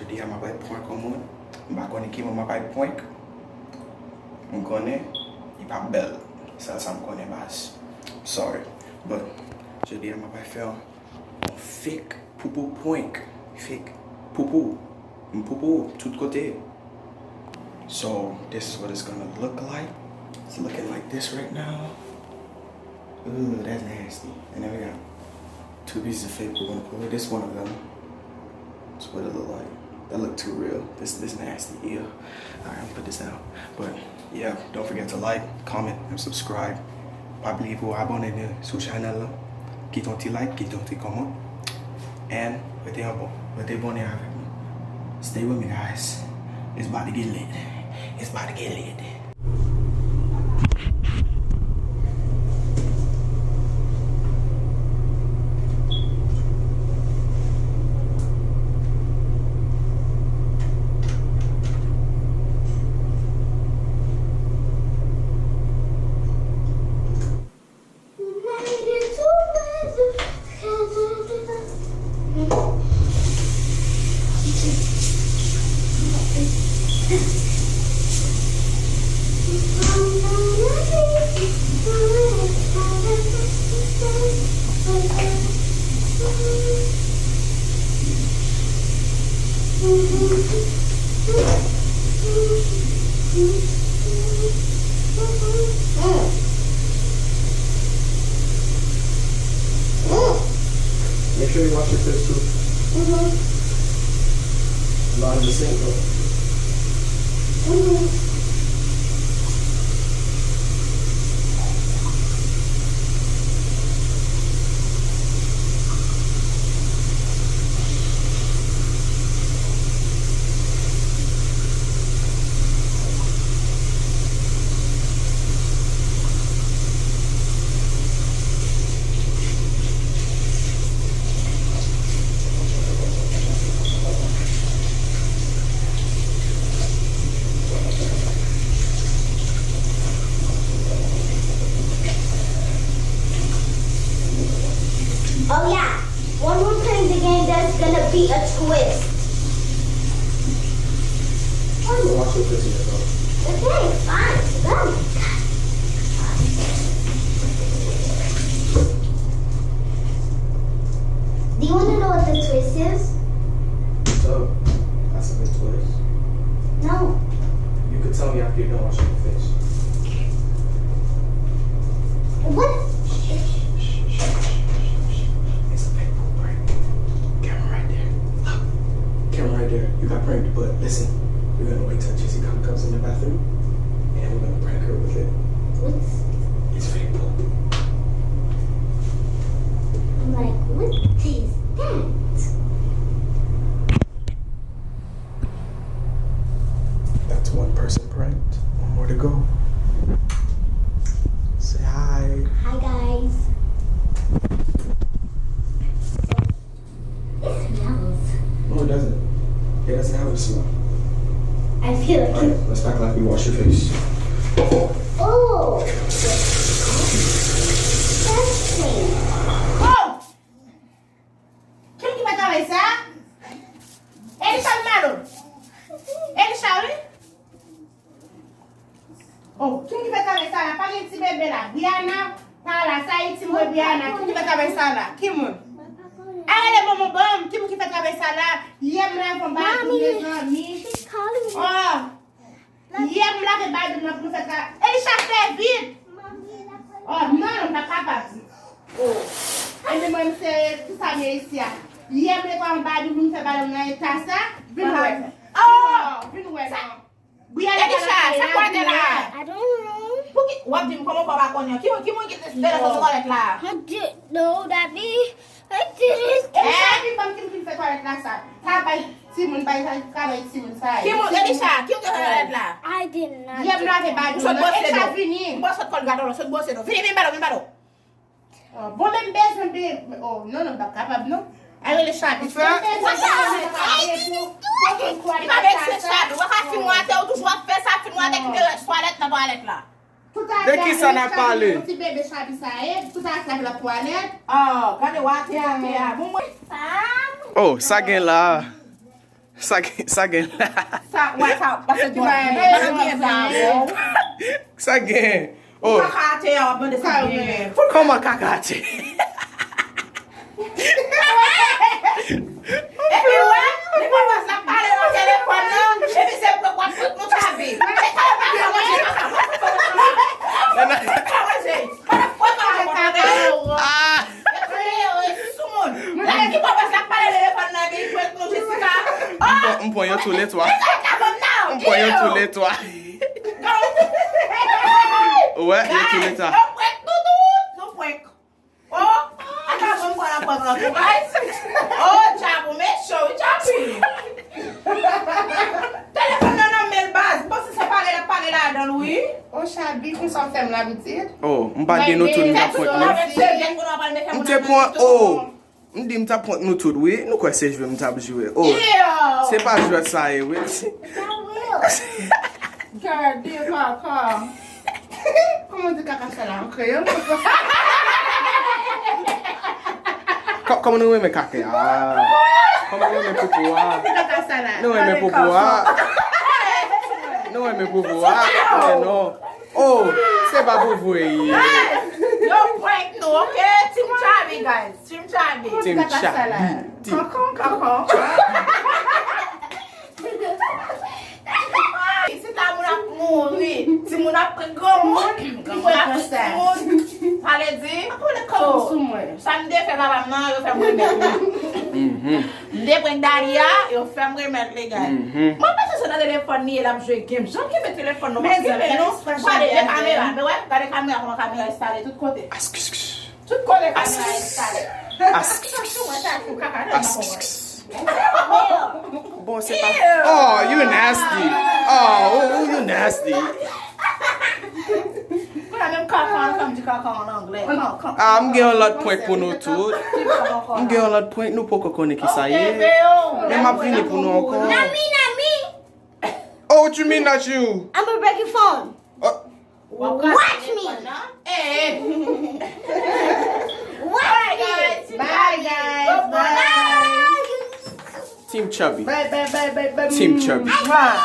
Jodi a mabay point komon. Mba konen ki mwen mabay point. Mwen konen, I pa bel. Sa m konen bas. Sorry. But, jodi a mabay fè an fake poupou point. Fake poupou. Poupou, tout kote. So, this is what it's gonna look like. It's looking like this right now. Ooh, that's nasty. And then we got 2 pieces of fake we're gonna pull it. This one of them. That's what it look like. That look too real. This nasty. Yeah. Alright, I'm gonna put this down. But yeah, don't forget to like, comment, and subscribe. Pas oublier pour abonner sur channel là. Quitte un petit like, quitte un petit comment. And restez abonné avec me. Stay with me, guys. It's about to get lit. It's about to get lit. Make sure you wash your face too. Not in the sink though. Oh yeah, when we're playing the game, there's gonna be a twist. Wash your face in your throat. Okay, fine. Oh my God. Do you want to know what the twist is? So, that's a big twist. No. You could tell me after you're done washing your face. What? You got pranked, but listen, we're gonna wait till Jessica comes in the bathroom and we're gonna prank her with it. What's? It's fake poop. I'm like, what is that? That's one person pranked. One more to go. Say hi. Hi guys. It smells. No, it doesn't. It doesn't have a smell. I feel like Alright, let's act like we wash your face. oh, disgusting. Oh! Quem que vai atravessar? Ele está armado? Ele está ali? Oh, quem que vai atravessar lá? Para esse bebê lá. Biana, para lá, sai esse meu Biana. Quem que vai atravessar lá? Kim? Ah, ele é bom, bom. Quem que vai atravessar lá? E é mulher com baixo, meus amigos. She's calling me. Oh! E é mulher com baixo, não precisa ficar. Ele está servido. Oh, não, tá capaz. Oh, ele vai ser, tu sabe esse aí. E é mulher com baixo, não se vai na taça. Vem ué. Oh, vem ué. Ele já, você pode lá. I don't know. Por que? O Abdim, como para conhecer? Que muito que você espera essa toalete lá? I didn't know, Daddy. I didn't. Ele sabe como que você vai na taça. Tá, vai, Simon, vai ficar aí, Simon, sai. Que muito, ele já, que toalete lá? I did not. E é mulher com baixo, Só ele está você vindo. Boa sorte colgado, só você não. Vem baro, vem baro. Vou me beijar, oh, não, tá capaz, não. Aí ele sabe. E vai ver que você sabe. Vai filmar até o dos outros, pensar filmar até que tem toalete na toalete lá. De que ça n'a pas parlé? Tu bébé sabe sair, tu tá na toalete. Oh, cadê o até? Oh, ça gen là. Sa gen. Sa pase dwa. Sa gen. Oh, Kakate yo, bende sa gen. koma kakate. E pi wè, li pa wè sa pale nan telefon nan, e pi se pou kwa fout nou chavi. E ka wè pa wè Ah, mpon yo tou le twa. Mpon yo tou le twa. Ouais, yo tou le twa. O chabi, pou sa fèm la boutir. Oh, mpa di nou tout mta point nou. Mte point, oh. Mdi mta point nou tout, oui. Nou kwa se jwe mta bjwe. Oh, se pa jwe sa e, oui. Gade, kaka. Koman di kaka sa la? Kreyon? Koman nou weme kake? Ah. Koman nou weme popo, ah. Kaka sa la. Nou weme popo, ah. Nou weme popo, ah. Non. Oh, se pa popo e. Yo point nou, ok? Team Chabi, guys. Team Chabi. Team Kaka sa la. Chabi. Kakon. Si ta moun ap mouri, si moun ap prekom moun, moun ap prekom moun, pale di, Ako le kakon sou mwen. sa mde fe babam nan, yo fe mwen met. Mde pren Daria, yo fe mwen met le guys. Mwen pa se nan telefon ni el ap jwe game. Jan ki fe telefon nou. Men zeme, nou Pade de kamera, me wè, gade kamera koman kamera installe tout kote. Tout kote kamera installe. Bon, c'est pas. Oh, you nasty. Oh, you nasty. Mwen men kakon, kom di kakon en anglais. Ah, m gen yon lot point pou nou tout. M gen yon lot point nou pou kokone ki sa ye. Men map vini pou nou ankon. Not me. Oh, what you mean not you? I'm gonna break your phone. Watch me. Alright guys. Bye, guys. Bye. Team Chubby. Bye. Team Chubby. Bye.